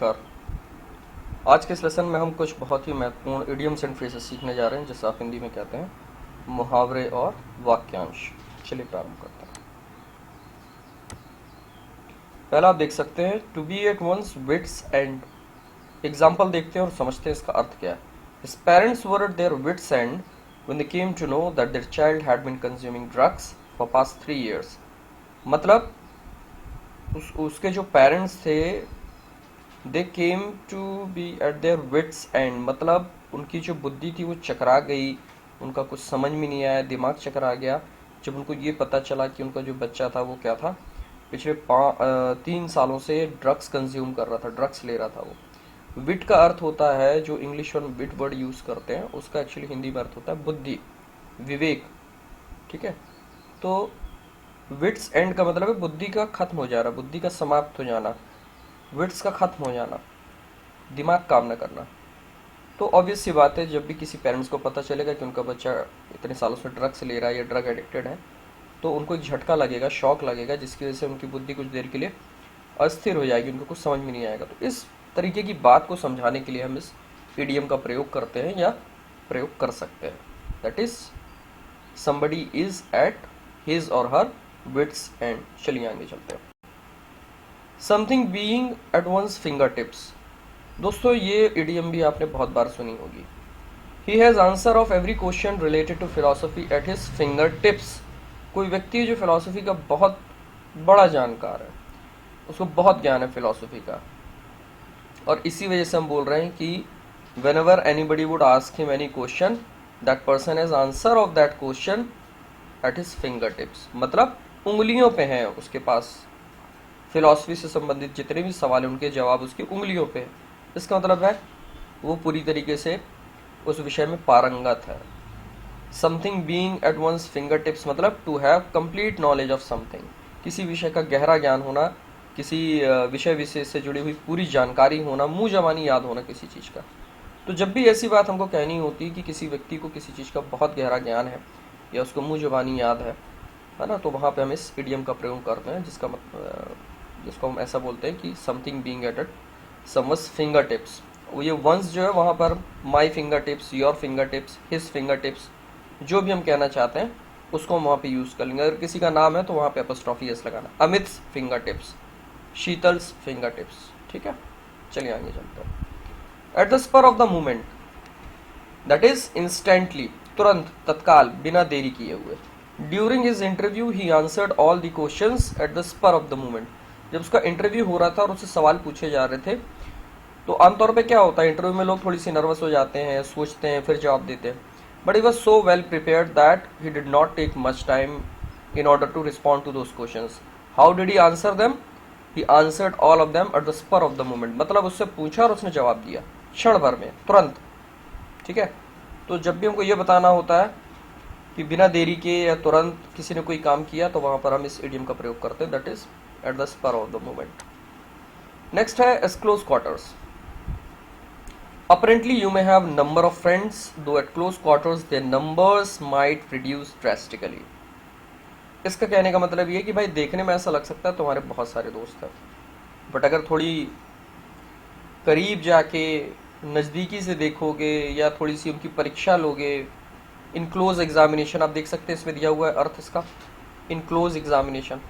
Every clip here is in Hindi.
नमस्कार। आज के इस लेसन में हम कुछ बहुत ही महत्वपूर्ण इडियम्स एंड फ्रेजेस सीखने जा रहे हैं, जिसे आप हिंदी में कहते हैं मुहावरे और वाक्यांश। चलिए प्रारंभ करते हैं। पहला आप देख सकते हैं to be at one's wits end. Example देखते हैं और समझते हैं इसका अर्थ क्या है। His parents were at their wits' end when they came to know that their child had been consuming drugs for past 3 years। मतलब उसके जो पेरेंट्स थे they came to be at their wits end, मतलब उनकी जो बुद्धि थी वो चकरा गई, उनका कुछ समझ में नहीं आया, दिमाग चकरा गया जब उनको ये पता चला कि उनका जो बच्चा था वो क्या था, पिछले 3 सालों से ड्रग्स कंज्यूम कर रहा था, ड्रग्स ले रहा था वो। विट का अर्थ होता है, जो इंग्लिश में विट वर्ड यूज करते हैं उसका एक्चुअली हिंदी में अर्थ होता है बुद्धि, विवेक। ठीक है, तो विट्स एंड का मतलब है बुद्धि का खत्म हो जाना, बुद्धि का समाप्त हो जाना, विट्स का खत्म हो जाना, दिमाग काम न करना। तो ऑब्वियस सी बात है, जब भी किसी पेरेंट्स को पता चलेगा कि उनका बच्चा इतने सालों से ड्रग्स ले रहा है या ड्रग एडिक्टेड है, तो उनको एक झटका लगेगा, शॉक लगेगा, जिसकी वजह से उनकी बुद्धि कुछ देर के लिए अस्थिर हो जाएगी, उनको कुछ समझ में नहीं आएगा। तो इस तरीके की बात को समझाने के लिए हम इस इडियम का प्रयोग करते हैं या प्रयोग कर सकते हैं। That is somebody is at his or her wits end। चलिए आगे चलते हैं। Something being eight one's fingertips। दोस्तों ये इडियम भी आपने बहुत बार सुनी होगी। He has answer of every question related to philosophy at his finger tips. कोई व्यक्ति है जो फिलोसफी का बहुत बड़ा जानकार है, उसको बहुत ज्ञान है फिलोसफी का, और इसी वजह से हम बोल रहे हैं कि when ever anybody would ask him any question, that person has answer of that question eight his finger tips. मतलब उंगलियों पे हैं उसके पास, फिलॉसफी से संबंधित जितने भी सवाल हैं उनके जवाब उसकी उंगलियों पे है। इसका मतलब है वो पूरी तरीके से उस विषय में पारंगत है। Something being at one's finger tips मतलब to have complete knowledge of something, किसी विषय का गहरा ज्ञान होना, किसी विषय विशेष से जुड़ी हुई पूरी जानकारी होना, मुंह जबानी याद होना किसी चीज़ का। तो जब भी ऐसी बात हमको कहनी होती है कि किसी व्यक्ति को किसी चीज़ का बहुत गहरा ज्ञान है या उसको मुंह जबानी याद है ना, तो वहाँ पे हम इस इडियम का प्रयोग करते हैं, जिसको हम ऐसा बोलते हैं कि something being eight someone's finger tips. ये वंस जो है वहाँ पर my finger tips, your finger tips, his finger tips, जो भी हम कहना चाहते हैं उसको हम वहाँ पे यूज़ कर लेंगे। अगर किसी का नाम है तो वहाँ पे अपॉस्ट्रोफी एस लगाना। Amit's finger tips, Sheetal's finger tips. ठीक है, चलिए आगे चलते हैं। At the spur of the moment, that is instantly, तुरंत, तत्काल, बिना देरी किए हुए। During his interview he answered all the questions at the spur of the moment. जब उसका इंटरव्यू हो रहा था और उससे सवाल पूछे जा रहे थे, तो आमतौर पे क्या होता है, इंटरव्यू में लोग थोड़ी सी नर्वस हो जाते हैं, सोचते हैं, फिर जवाब देते हैं। But he was so well prepared that he did not take much time in order to respond to those questions. How did he answer them? He answered all of them at the spur of the moment. मतलब उससे पूछा और उसने जवाब दिया क्षण भर में, तुरंत। ठीक है, तो जब भी हमको ये बताना होता है कि बिना देरी के या तुरंत किसी ने कोई काम किया, तो वहां पर हम इस इडियम का प्रयोग करते हैं, that is at the spur of the moment. Next है as close quarters. Apparently you may have number of friends, though at close quarters their numbers might reduce drastically। इसका कहने का मतलब ये है कि भाई देखने में ऐसा लग सकता है तुम्हारे बहुत सारे दोस्त हैं, बट अगर थोड़ी करीब जाके नज़दीकी से देखोगे या थोड़ी सी उनकी परीक्षा लोगे, इन क्लोज एग्जामिनेशन, आप देख सकते हैं इसमें दिया हुआ है अर्थ इसका, इन क्लोज एग्जामिनेशन,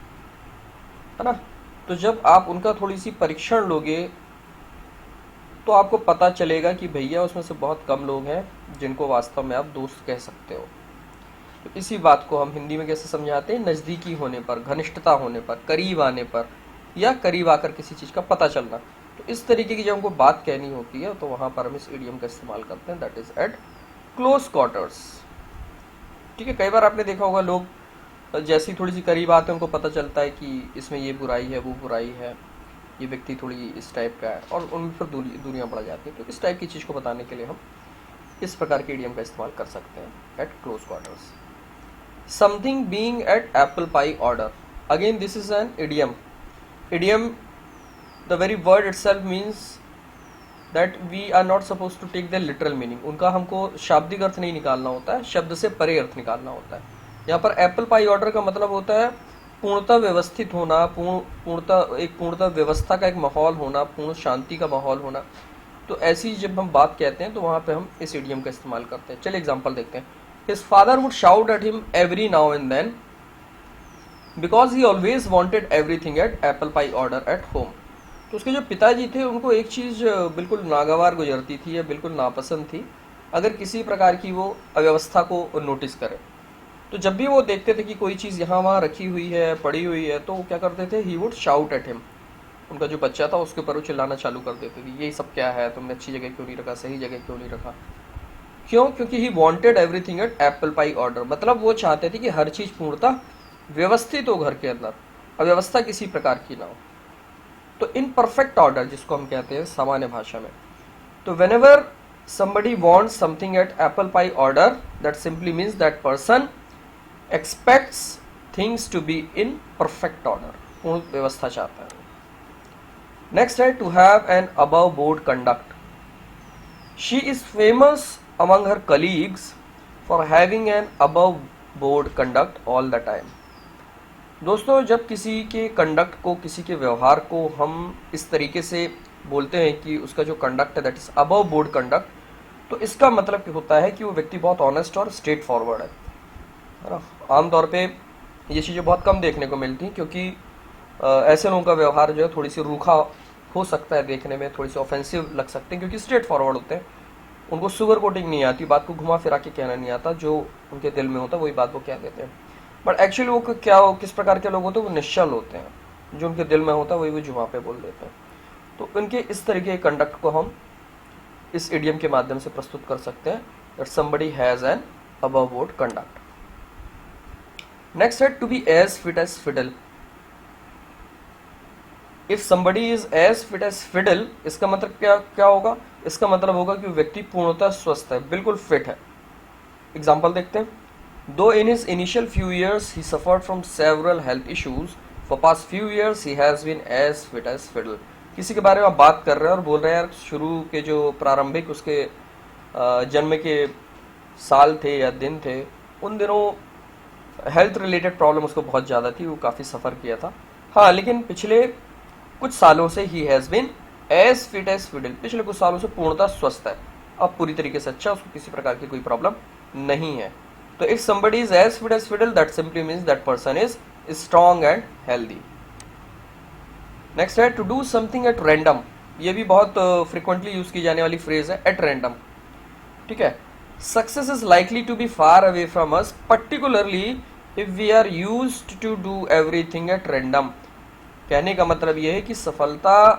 है ना। तो जब आप उनका थोड़ी सी परीक्षण लोगे तो आपको पता चलेगा कि भैया उसमें से बहुत कम लोग हैं जिनको वास्तव में आप दोस्त कह सकते हो। तो इसी बात को हम हिंदी में कैसे समझाते हैं? नज़दीकी होने पर, घनिष्ठता होने पर, करीब आने पर, या करीब आकर किसी चीज़ का पता चलना। तो इस तरीके की जब हमको बात कहनी होती है तो वहाँ पर हम इस इडियम का इस्तेमाल करते हैं, that is eight close quarters. ठीक है, कई बार आपने देखा होगा लोग जैसी थोड़ी सी करीब आते हैं उनको पता चलता है कि इसमें ये बुराई है, वो बुराई है, ये व्यक्ति थोड़ी इस टाइप का है, और उनमें फिर दूरियां बढ़ जाती हैं। तो इस टाइप की चीज़ को बताने के लिए हम इस प्रकार के इडियम का इस्तेमाल कर सकते हैं, at close quarters. Something being at apple pie order. Again this is an idiom. Idiom, the very word itself means that we are not suppose to take the literal meaning. उनका हमको शाब्दिक अर्थ नहीं निकालना होता है, शब्द से परे अर्थ निकालना होता है। यहाँ पर एप्पल पाई ऑर्डर का मतलब होता है पूर्णतः व्यवस्थित होना, पूर्णतः व्यवस्था का एक माहौल होना, पूर्ण शांति का माहौल होना। तो ऐसी जब हम बात कहते हैं तो वहां पे हम इस इडियम का इस्तेमाल करते हैं। चलिए एग्जांपल देखते हैं। His father would shout at him every now and then because he always wanted everything at apple pie order at home. तो उसके जो पिताजी थे उनको एक चीज़ बिल्कुल नागवार गुजरती थी या बिल्कुल नापसंद थी, अगर किसी प्रकार की वो अव्यवस्था को नोटिस करे। तो जब भी वो देखते थे कि कोई चीज़ यहाँ वहाँ रखी हुई है, पड़ी हुई है, तो वो क्या करते थे, he would shout at him. उनका जो बच्चा था उसके ऊपर वो चिल्लाना चालू कर देते थे, ये सब क्या है, तुमने अच्छी जगह क्यों नहीं रखा, सही जगह क्यों नहीं रखा। क्यों? क्योंकि he wanted everything at apple pie order. मतलब वो चाहते थे कि हर चीज़ पूर्णतः व्यवस्थित हो घर के अंदर, अव्यवस्था किसी प्रकार की ना हो। तो इन परफेक्ट ऑर्डर जिसको हम कहते हैं सामान्य भाषा में, तो whenever somebody wants something at apple pie order, that simply means that person expects things to be in perfect order, पूर्ण व्यवस्था चाहता है। नेक्स्ट है to have an above board conduct. She is famous among her colleagues for having an above board conduct all the time. दोस्तों, जब किसी के कंडक्ट को, किसी के व्यवहार को हम इस तरीके से बोलते हैं कि उसका जो कंडक्ट है that is above board conduct, तो इसका मतलब होता है कि वो व्यक्ति बहुत ऑनेस्ट और स्ट्रेट फॉरवर्ड है ना। आमतौर पे ये चीज़ें बहुत कम देखने को मिलती हैं, क्योंकि ऐसे लोगों का व्यवहार जो है थोड़ी सी रूखा हो सकता है, देखने में थोड़ी सी ऑफेंसिव लग सकते हैं, क्योंकि स्ट्रेट फॉरवर्ड होते हैं। उनको सुगर कोटिंग नहीं आती, बात को घुमा फिरा के कहना नहीं आता, जो उनके दिल में होता है वही बात वो कह देते हैं। बट एक्चुअली वो किस प्रकार के लोग होते हैं, वो निश्चल होते हैं, जो उनके दिल में होता है वही वो जुबान पे बोल देते हैं। तो उनके इस तरीके के कंडक्ट को हम इस इडियम के माध्यम से प्रस्तुत कर सकते हैं, that somebody has an above board conduct. Next है to be as fit as fiddle. If somebody is as fit as fiddle, इसका मतलब क्या होगा? इसका मतलब होगा कि व्यक्ति पूर्णतः स्वस्थ है, बिल्कुल फिट है। एग्जाम्पल देखते हैं। Though in his initial few years he suffered from several health issues, for past few years he has been as fit as fiddle. किसी के बारे में आप बात कर रहे हैं और बोल रहे हैं यार शुरू के जो प्रारंभिक उसके जन्म के साल थे या दिन थे, उन दिनों हेल्थ रिलेटेड प्रॉब्लम उसको बहुत ज़्यादा थी, वो काफ़ी सफ़र किया था। हाँ, लेकिन पिछले कुछ सालों से he has been as fit as fiddle, पिछले कुछ सालों से पूर्णतः स्वस्थ है, अब पूरी तरीके से अच्छा, उसको किसी प्रकार की कोई प्रॉब्लम नहीं है। तो if somebody is as fit as fiddle, that simply means that person is strong and healthy. Next है to do something at random. ये भी बहुत फ्रिक्वेंटली यूज की जाने वाली फ्रेज है, एट रैंडम। ठीक है। Success is likely to be far away from us, particularly if we are used to do everything at random. कहने का मतलब यह है कि सफलता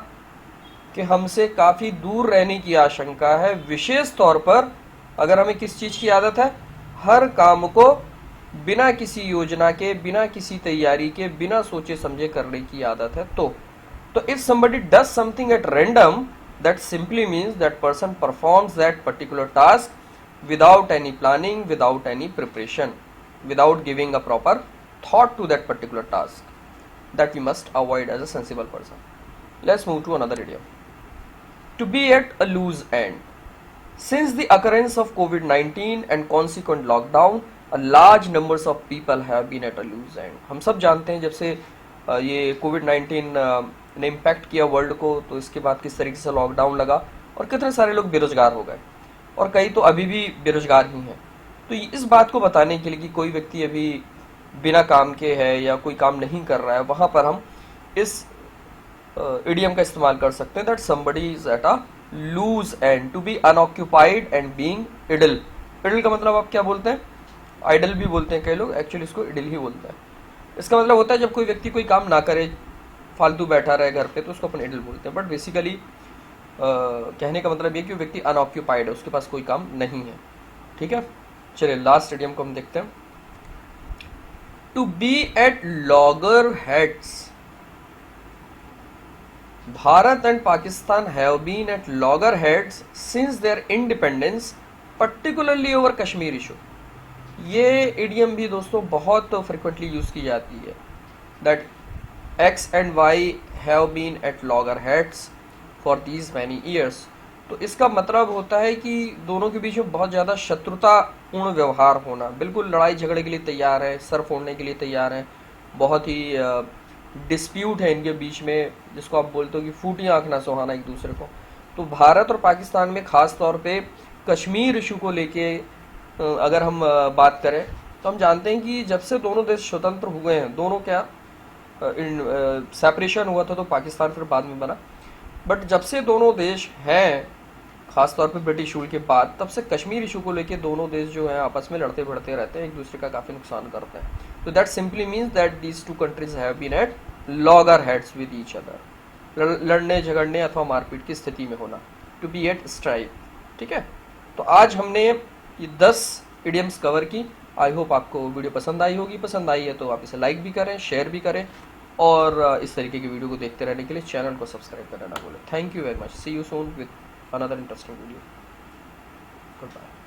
के हमसे काफी दूर रहने की आशंका है, विशेष तौर पर अगर हमें किस चीज की आदत है, हर काम को बिना किसी योजना के, बिना किसी तैयारी के, बिना सोचे समझे करने की आदत है। तो if somebody does something at random, that simply means that person performs that particular task without any planning, without any preparation, without giving a proper thought to that particular task, that we must avoid as a sensible person. Let's move to another idiom. To be at a loose end. Since the occurrence of COVID-19 and consequent lockdown, a large numbers of people have been at a loose end. हम सब जानते हैं जब से ये कोविड-19 ने इम्पैक्ट किया वर्ल्ड को, तो इसके बाद किस तरीके से लॉकडाउन लगा और कितने सारे लोग बेरोजगार हो गए, और कई तो अभी भी बेरोजगार ही हैं। तो इस बात को बताने के लिए कि कोई व्यक्ति अभी बिना काम के है या कोई काम नहीं कर रहा है, वहाँ पर हम इस इडियम का इस्तेमाल कर सकते हैं, that somebody is at a loose end, to be unoccupied and being idle. Idle का मतलब आप क्या बोलते हैं? आइडल भी बोलते हैं कई लोग, एक्चुअली इसको इडल ही बोलते हैं। इसका मतलब होता है जब कोई व्यक्ति कोई काम ना करे, फालतू बैठा रहे घर पे, तो उसको अपन इडल बोलते हैं। बट बेसिकली कहने का मतलब ये कि व्यक्ति अनऑक्यूपाइड है, उसके पास कोई काम नहीं है। ठीक है, चलिए लास्ट इडियम को हम देखते हैं। To be at loggerheads. Bharat and Pakistan have been at loggerheads since their independence, particularly over Kashmir issue. ये इडियम भी दोस्तों बहुत फ्रिक्वेंटली यूज की जाती है, that X and Y have been at loggerheads for these many years। तो इसका मतलब होता है कि दोनों के बीच में बहुत ज़्यादा शत्रुतापूर्ण व्यवहार होना, बिल्कुल लड़ाई झगड़े के लिए तैयार है, सर फोड़ने के लिए तैयार है, बहुत ही डिस्प्यूट है इनके बीच में, जिसको आप बोलते हो कि फूटी आंख ना सुहाना एक दूसरे को। तो भारत और पाकिस्तान में खास तौर पे कश्मीर इशू को लेके अगर हम बात करें, तो हम जानते हैं कि जब से दोनों देश स्वतंत्र हुए हैं, दोनों क्या सेपरेशन हुआ था तो पाकिस्तान फिर बाद में बना, बट जब से दोनों देश हैं, खासतौर पे ब्रिटिश रूल के बाद, तब से कश्मीर इशू को लेके दोनों देश जो हैं आपस में लड़ते भिड़ते रहते हैं, एक दूसरे का काफ़ी नुकसान करते हैं। तो that simply means that these two countries have been at loggerheads with each other, लड़ने झगड़ने अथवा मारपीट की स्थिति में होना, टू बी एट स्ट्राइक। ठीक है, तो आज हमने ये 10 इडियम्स कवर की। आई होप आपको वीडियो पसंद आई होगी। पसंद आई है तो आप इसे लाइक भी करें, शेयर भी करें, और इस तरीके की वीडियो को देखते रहने के लिए चैनल को सब्सक्राइब करना ना भूलें। Thank you very much. See you soon with another interesting video. Goodbye.